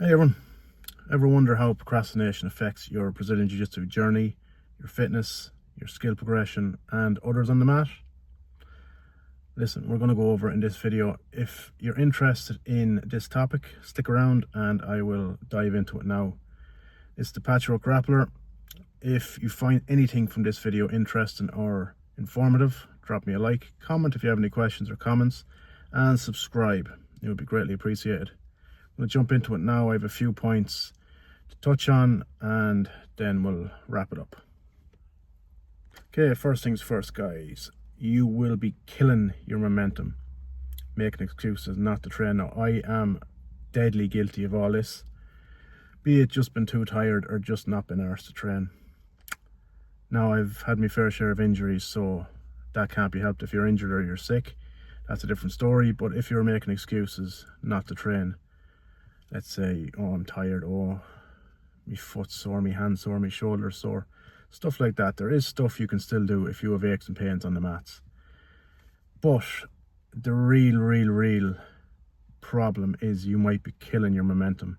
Hey everyone, ever wonder how procrastination affects your Brazilian Jiu-Jitsu journey, your fitness, your skill progression and others on the mat? Listen, we're going to go over in this video. If you're interested in this topic, stick around and I will dive into it now. It's the Patchwork Grappler. If you find anything from this video interesting or informative, drop me a like, comment if you have any questions or comments, and subscribe. It would be greatly appreciated. I'm going to jump into it now. I have a few points to touch on and then we'll wrap it up. Okay, first things first, guys. You will be killing your momentum, making excuses not to train. Now, I am deadly guilty of all this, be it just been too tired or just not been arsed to train. Now, I've had my fair share of injuries, so that can't be helped. If you're injured or you're sick, that's a different story. But if you're making excuses not to train, let's say, oh, I'm tired, oh, my foot's sore, my hand's sore, my shoulder's sore, stuff like that. There is stuff you can still do if you have aches and pains on the mats. But the real problem is you might be killing your momentum.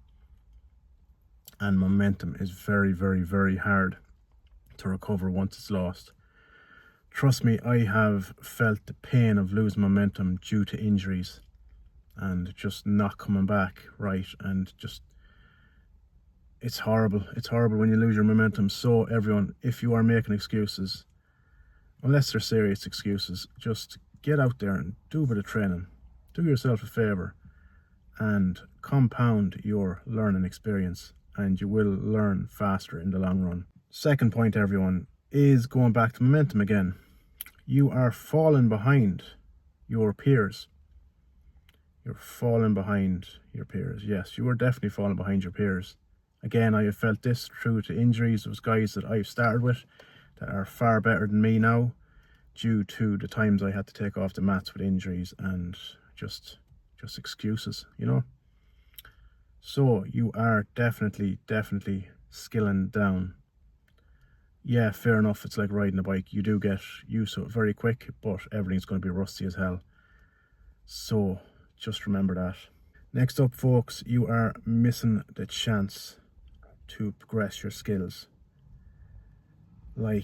And momentum is very hard to recover once it's lost. Trust me, I have felt the pain of losing momentum due to injuries and just not coming back right, and just it's horrible when you lose your momentum. So everyone, if you are making excuses, unless they're serious excuses, just get out there and do a bit of training. Do yourself a favor and compound your learning experience, and you will learn faster in the long run. Second point, everyone, is going back to momentum again. You are falling behind your peers. You're falling behind your peers. Yes, you are definitely falling behind your peers. Again, I have felt this through to injuries. There's guys that I've started with that are far better than me now due to the times I had to take off the mats with injuries and just excuses, you know. So you are definitely skilling down. Yeah, fair enough, it's like riding a bike. You do get used to it very quick, but everything's going to be rusty as hell. So just remember that. Next up, folks, you are missing the chance to progress your skills. Like,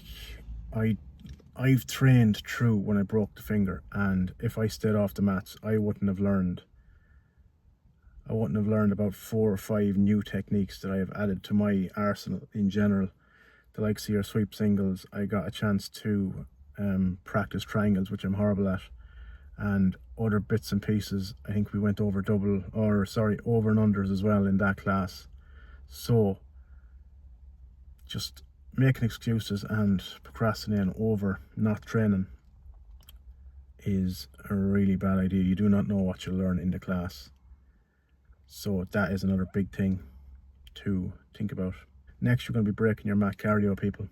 I've trained through when I broke the finger, and if I stayed off the mats, I wouldn't have learned about 4 or 5 new techniques that I have added to my arsenal in general. The likes of your sweep singles, I got a chance to practice triangles, which I'm horrible at, and other bits and pieces. I think we went over over and unders as well in that class. So just making excuses and procrastinating over not training is a really bad idea. You do not know what you'll learn in the class. So that is another big thing to think about. Next, you're going to be breaking your mat cardio, people.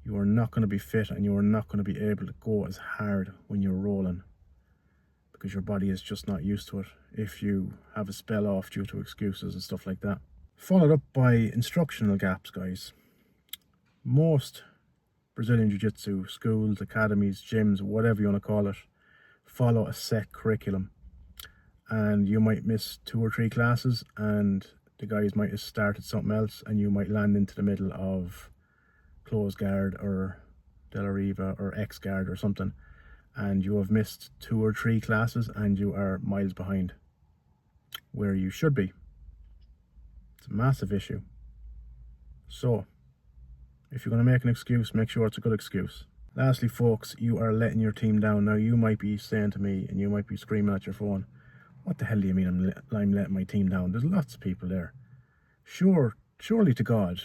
You are not going to be fit and you are not going to be able to go as hard when you're rolling because your body is just not used to it if you have a spell off due to excuses and stuff like that. Followed up by instructional gaps, guys. Most Brazilian Jiu-Jitsu schools, academies, gyms, whatever you want to call it, follow a set curriculum. And you might miss 2 or 3 classes and the guys might have started something else and you might land into the middle of closed guard or De La Riva or X guard or something, and you have missed 2 or 3 classes and you are miles behind where you should be. It's a massive issue. So if you're going to make an excuse, make sure it's a good excuse. Lastly, folks, you are letting your team down. Now, you might be saying to me and you might be screaming at your phone, what the hell do you mean I'm letting my team down? There's lots of people there. Surely to God,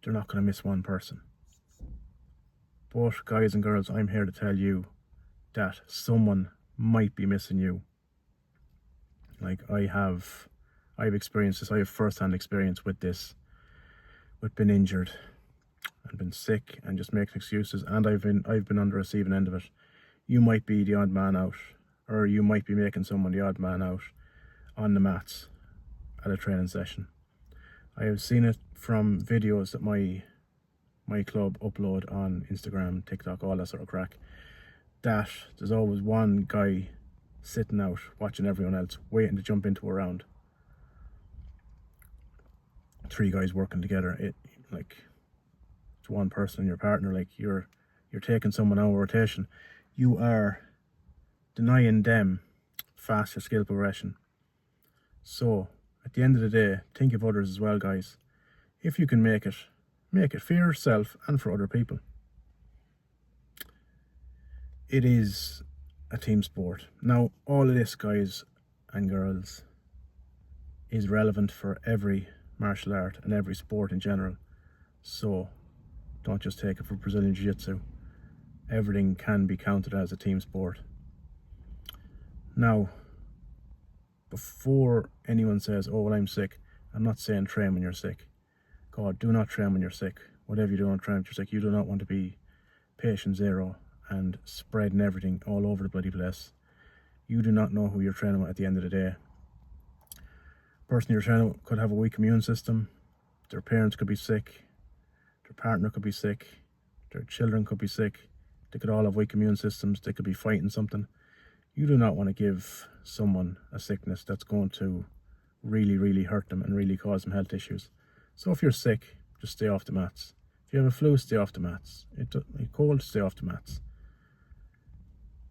they're not going to miss one person. But guys and girls, I'm here to tell you that someone might be missing you. Like I've experienced this. I have first-hand experience with this, with being injured and been sick and just making excuses, and I've been on the receiving end of it. You might be the odd man out, or you might be making someone the odd man out on the mats at a training session. I have seen it from videos that my club upload on Instagram, TikTok, all that sort of crack, that there's always one guy sitting out watching everyone else, waiting to jump into a round. 3 guys working together. It's one person and your partner. Like you're taking someone out of rotation. You are denying them faster skill progression. So at the end of the day, think of others as well, guys. If you can make it for yourself and for other people. It is a team sport. Now, all of this, guys and girls, is relevant for every martial art and every sport in general. So don't just take it for Brazilian Jiu-Jitsu. Everything can be counted as a team sport. Now, before anyone says, oh, well, I'm sick, I'm not saying train when you're sick. God, do not train when you're sick. Whatever you do, don't train when you're sick. You do not want to be patient zero and spreading everything all over the bloody place. You do not know who you're training with at the end of the day. The person you're training with could have a weak immune system. Their parents could be sick. Their partner could be sick. Their children could be sick. They could all have weak immune systems. They could be fighting something. You do not want to give someone a sickness that's going to really, really hurt them and really cause them health issues. So if you're sick, just stay off the mats. If you have a flu, stay off the mats. A cold, stay off the mats.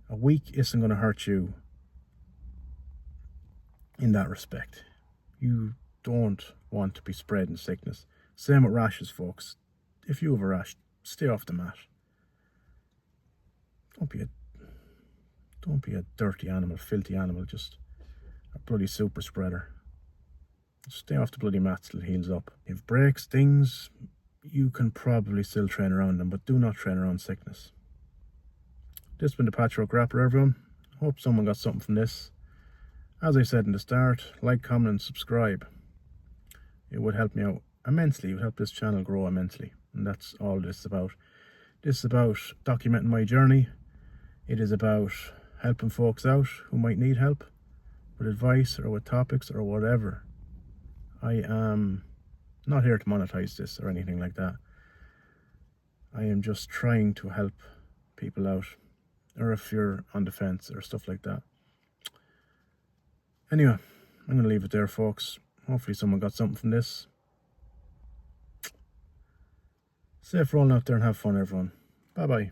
A week isn't going to hurt you in that respect. You don't want to be spreading sickness. Same with rashes, folks. If you have a rash, stay off the mat. Don't be a dirty animal, filthy animal, just a bloody super spreader. Stay off the bloody mats till it heals up. If breaks, stings, you can probably still train around them, but do not train around sickness. This has been the Patchwork Grappler, everyone. Hope someone got something from this. As I said in the start, like, comment and subscribe. It would help me out immensely. It would help this channel grow immensely. And that's all this is about. This is about documenting my journey. It is about helping folks out who might need help with advice or with topics or whatever. I am not here to monetize this or anything like that. I am just trying to help people out, or if you're on the fence or stuff like that. Anyway, I'm going to leave it there, folks. Hopefully someone got something from this. Safe rolling out there and have fun, everyone. Bye-bye.